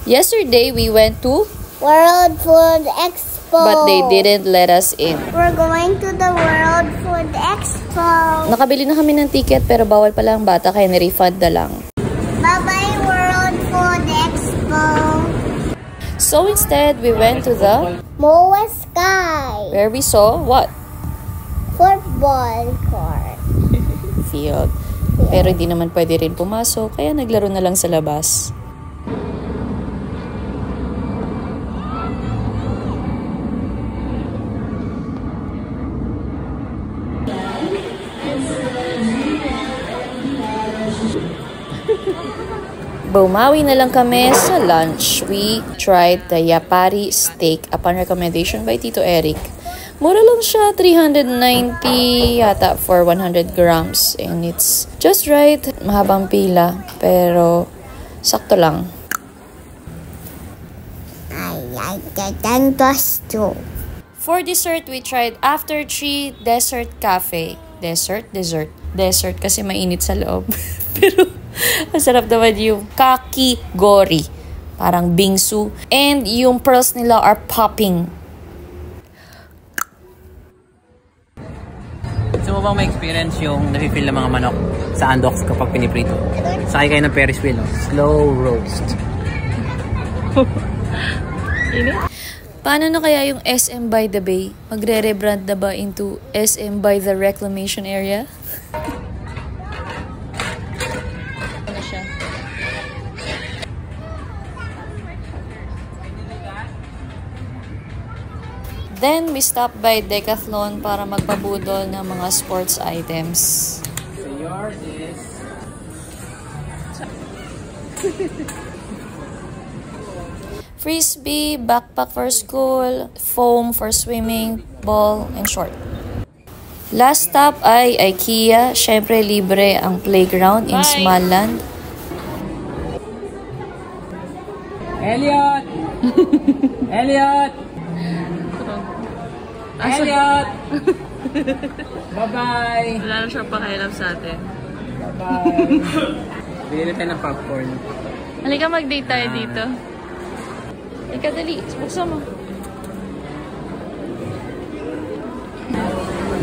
Yesterday, we went to World Food Expo. but they didn't let us in. We're going to the World Food Expo. Nakabili na kami ng ticket pero bawal pala ang bata kaya ni-refund na lang. Bye-bye World Food Expo. So instead, we went to the Moa Sky. where we saw what? Football court. Field. Pero hindi naman pwede rin pumasok kaya naglaro na lang sa labas. Bumawi na lang kami sa lunch. We tried the Yapari steak upon recommendation by Tito Eric. Mura lang siya, 390 yata for 100 grams. And it's just right. Mahabang pila, pero sakto lang. I like the tantos too. For dessert, we tried After 3 Dessert Cafe. Dessert kasi mainit sa loob. Pero masarap naman yung kakigori. Parang bingsu. And yung pearls nila are popping. Gusto mo bang ma-experience yung nafe-feel ng mga manok sa andox kapag piniprito? Sakay kayo ng Ferris wheel, no? Slow roast. Paano na kaya yung SM by the Bay? Magre-rebrand na ba into SM by the Reclamation Area? Ano siya? Then, we stopped by Decathlon para magpabudol ng mga sports items. So yours is... Frisbee, backpack for school, foam for swimming, ball, and short. Last stop ay IKEA. Syempre, libre ang playground in Smalland. Elliot! Elliot! Elliot! Bye-bye! Wala na siya pakialam sa atin. Bye-bye! Bili tayo ng popcorn. Halika mag-date tayo dito. Halika, dali. Buksan mo.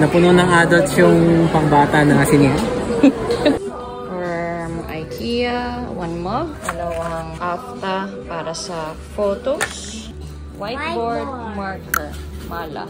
Napuno ng adults yung pangbata na sinihan. From IKEA, one mug, dalawang afta para sa photos, whiteboard, marker, mala.